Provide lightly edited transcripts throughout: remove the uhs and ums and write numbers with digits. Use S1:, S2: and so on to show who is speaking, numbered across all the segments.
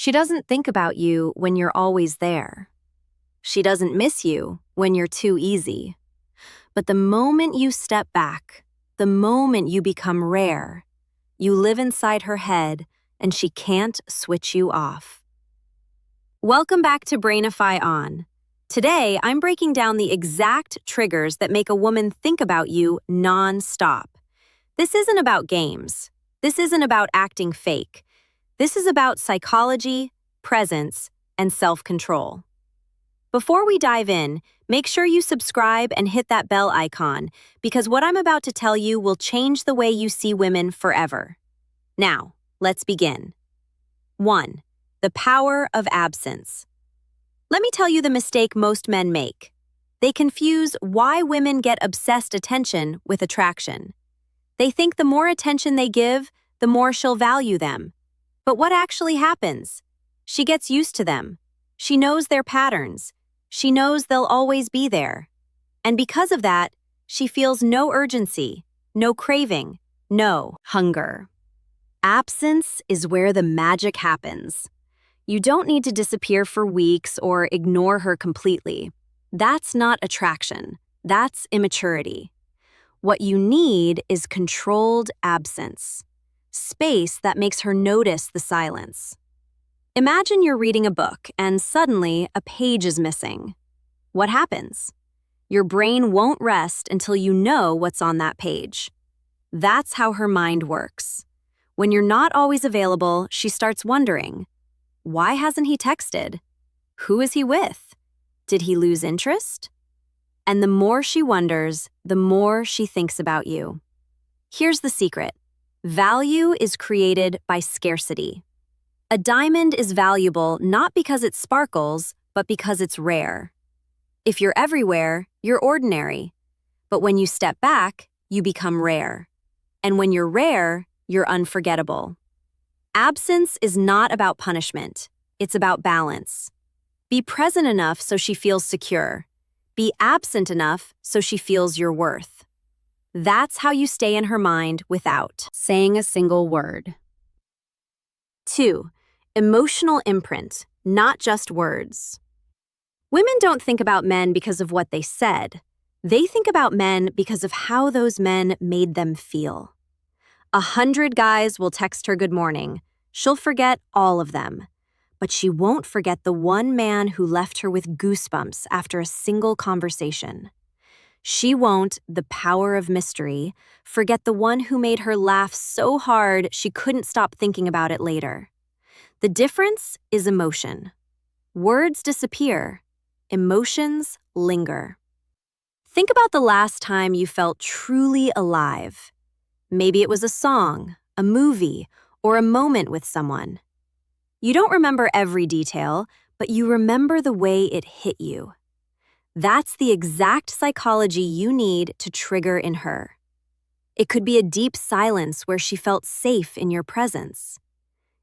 S1: She doesn't think about you when you're always there. She doesn't miss you when you're too easy. But the moment you step back, the moment you become rare, you live inside her head and she can't switch you off. Welcome back to Brainify On. Today, I'm breaking down the exact triggers that make a woman think about you non-stop. This isn't about games. This isn't about acting fake. This is about psychology, presence, and self-control. Before we dive in, make sure you subscribe and hit that bell icon because what I'm about to tell you will change the way you see women forever. Now, let's begin. 1. The power of absence. Let me tell you the mistake most men make. They confuse why women get obsessed attention with attraction. They think the more attention they give, the more she'll value them. But what actually happens? She gets used to them. She knows their patterns. She knows they'll always be there. And because of that, she feels no urgency, no craving, no hunger. Absence is where the magic happens. You don't need to disappear for weeks or ignore her completely. That's not attraction. That's immaturity. What you need is controlled absence. Space that makes her notice the silence. Imagine you're reading a book and suddenly a page is missing. What happens? Your brain won't rest until you know what's on that page. That's how her mind works. When you're not always available, she starts wondering, why hasn't he texted? Who is he with? Did he lose interest? And the more she wonders, the more she thinks about you. Here's the secret. Value is created by scarcity. A diamond is valuable not because it sparkles, but because it's rare. If you're everywhere, you're ordinary. But when you step back, you become rare. And when you're rare, you're unforgettable. Absence is not about punishment. It's about balance. Be present enough so she feels secure. Be absent enough so she feels your worth. That's how you stay in her mind without saying a single word. 2. Emotional imprint, not just words. Women don't think about men because of what they said. They think about men because of how those men made them feel. 100 guys will text her good morning. She'll forget all of them. But she won't forget the one man who left her with goosebumps after a single conversation. She won't, the power of mystery, forget the one who made her laugh so hard she couldn't stop thinking about it later. The difference is emotion. Words disappear. Emotions linger. Think about the last time you felt truly alive. Maybe it was a song, a movie, or a moment with someone. You don't remember every detail, but you remember the way it hit you. That's the exact psychology you need to trigger in her. It could be a deep silence where she felt safe in your presence.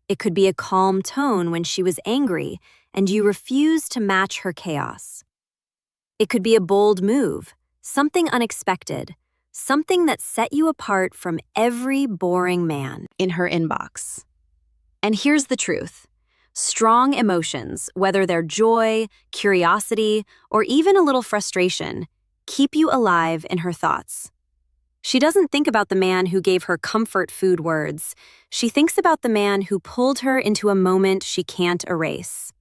S1: It could be a calm tone when she was angry and you refused to match her chaos. It could be a bold move, something unexpected, something that set you apart from every boring man in her inbox. And here's the truth. Strong emotions, whether they're joy, curiosity, or even a little frustration, keep you alive in her thoughts. She doesn't think about the man who gave her comfort food words. She thinks about the man who pulled her into a moment she can't erase.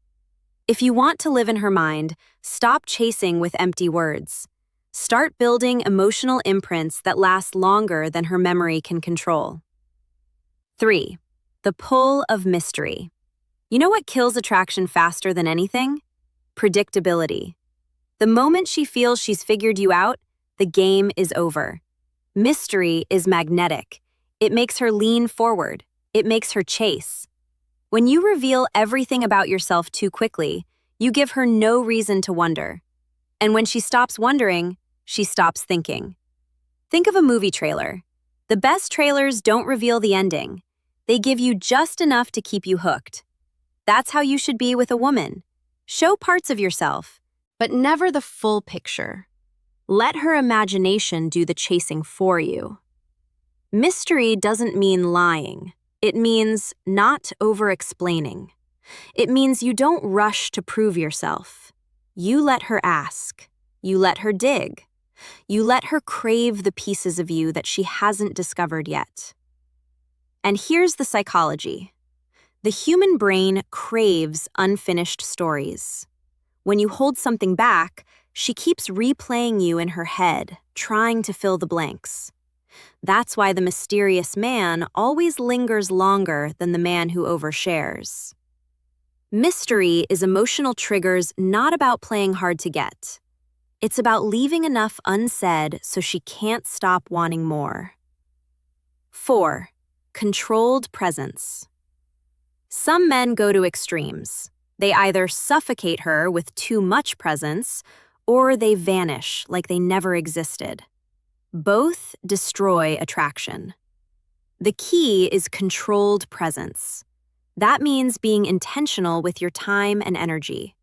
S1: If you want to live in her mind, stop chasing with empty words. Start building emotional imprints that last longer than her memory can control. 3. The pull of mystery. You know what kills attraction faster than anything? Predictability. The moment she feels she's figured you out, the game is over. Mystery is magnetic. It makes her lean forward. It makes her chase. When you reveal everything about yourself too quickly, you give her no reason to wonder. And when she stops wondering, she stops thinking. Think of a movie trailer. The best trailers don't reveal the ending. They give you just enough to keep you hooked. That's how you should be with a woman. Show parts of yourself, but never the full picture. Let her imagination do the chasing for you. Mystery doesn't mean lying. It means not over-explaining. It means you don't rush to prove yourself. You let her ask. You let her dig. You let her crave the pieces of you that she hasn't discovered yet. And here's the psychology. The human brain craves unfinished stories. When you hold something back, she keeps replaying you in her head, trying to fill the blanks. That's why the mysterious man always lingers longer than the man who overshares. Mystery is emotional triggers not about playing hard to get. It's about leaving enough unsaid so she can't stop wanting more. 4. Controlled presence. Some men go to extremes. They either suffocate her with too much presence, or they vanish like they never existed. Both destroy attraction. The key is controlled presence. That means being intentional with your time and energy.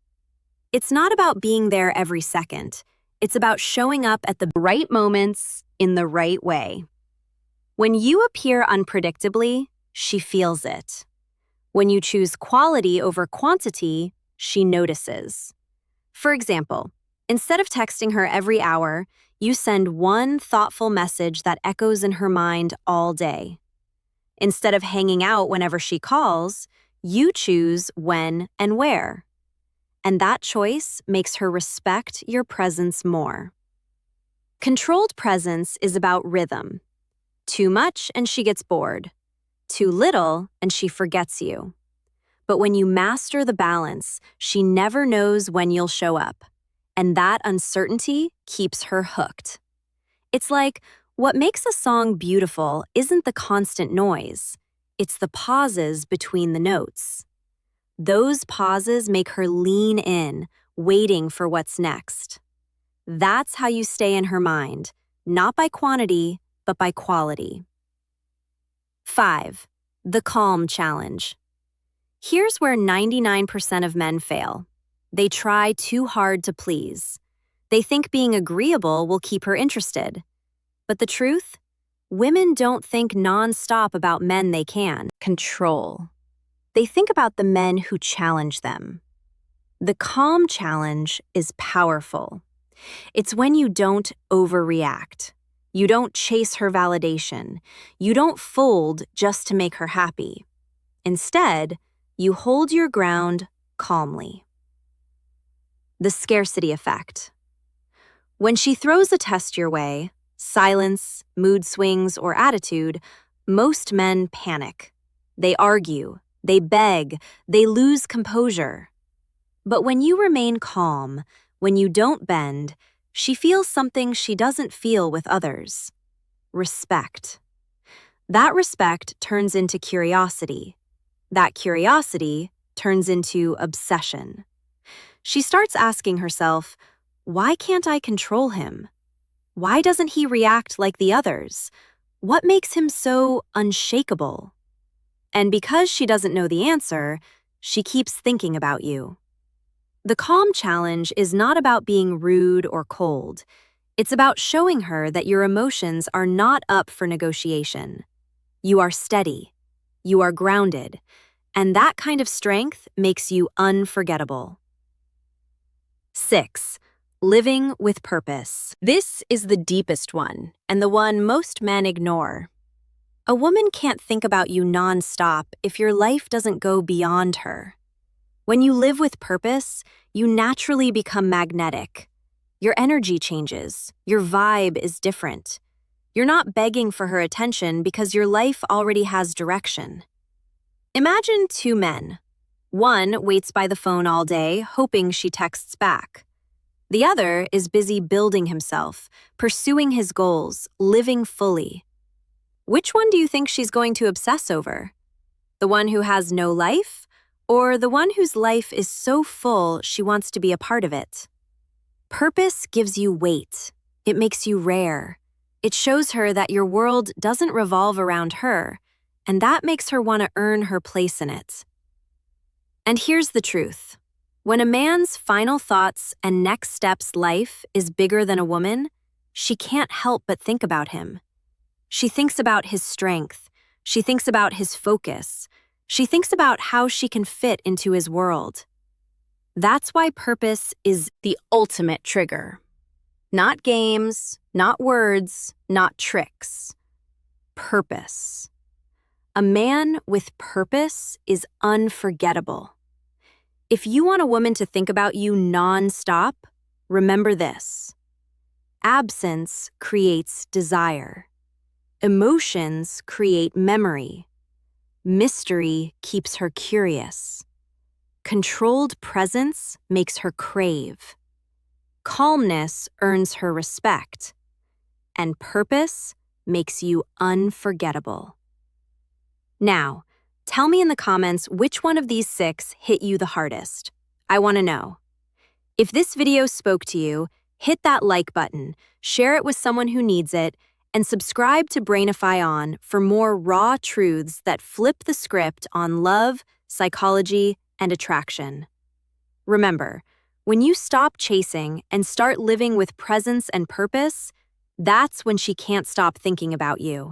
S1: It's not about being there every second. It's about showing up at the right moments in the right way. When you appear unpredictably, she feels it. When you choose quality over quantity, she notices. For example, instead of texting her every hour, you send one thoughtful message that echoes in her mind all day. Instead of hanging out whenever she calls, you choose when and where. And that choice makes her respect your presence more. Controlled presence is about rhythm. Too much and she gets bored. Too little and she forgets you. But when you master the balance, she never knows when you'll show up. And that uncertainty keeps her hooked. It's like, what makes a song beautiful isn't the constant noise. It's the pauses between the notes. Those pauses make her lean in, waiting for what's next. That's how you stay in her mind, not by quantity, but by quality. 5. The calm challenge. Here's where 99% of men fail. They try too hard to please. They think being agreeable will keep her interested. But the truth? Women don't think nonstop about men they can control. They think about the men who challenge them. The calm challenge is powerful. It's when you don't overreact. You don't chase her validation. You don't fold just to make her happy. Instead, you hold your ground calmly. The scarcity effect. When she throws a test your way, silence, mood swings, or attitude, most men panic. They argue, they beg, they lose composure. But when you remain calm, when you don't bend, she feels something she doesn't feel with others. Respect. That respect turns into curiosity. That curiosity turns into obsession. She starts asking herself, why can't I control him? Why doesn't he react like the others? What makes him so unshakable? And because she doesn't know the answer, she keeps thinking about you. The calm challenge is not about being rude or cold. It's about showing her that your emotions are not up for negotiation. You are steady. You are grounded. And that kind of strength makes you unforgettable. 6. Living with purpose. This is the deepest one, and the one most men ignore. A woman can't think about you nonstop if your life doesn't go beyond her. When you live with purpose, you naturally become magnetic. Your energy changes. Your vibe is different. You're not begging for her attention because your life already has direction. Imagine two men. One waits by the phone all day, hoping she texts back. The other is busy building himself, pursuing his goals, living fully. Which one do you think she's going to obsess over? The one who has no life, or the one whose life is so full she wants to be a part of it? Purpose gives you weight. It makes you rare. It shows her that your world doesn't revolve around her, and that makes her want to earn her place in it. And here's the truth. When a man's final thoughts and next steps life is bigger than a woman, she can't help but think about him. She thinks about his strength. She thinks about his focus. She thinks about how she can fit into his world. That's why purpose is the ultimate trigger. Not games, not words, not tricks. Purpose. A man with purpose is unforgettable. If you want a woman to think about you non-stop, remember this. Absence creates desire. Emotions create memory. Mystery keeps her curious. Controlled presence makes her crave. Calmness earns her respect. And purpose makes you unforgettable. Now, tell me in the comments which one of these 6 hit you the hardest. I want to know. If this video spoke to you, hit that like button, share it with someone who needs it, and subscribe to Brainify On for more raw truths that flip the script on love, psychology, and attraction. Remember, when you stop chasing and start living with presence and purpose, that's when she can't stop thinking about you.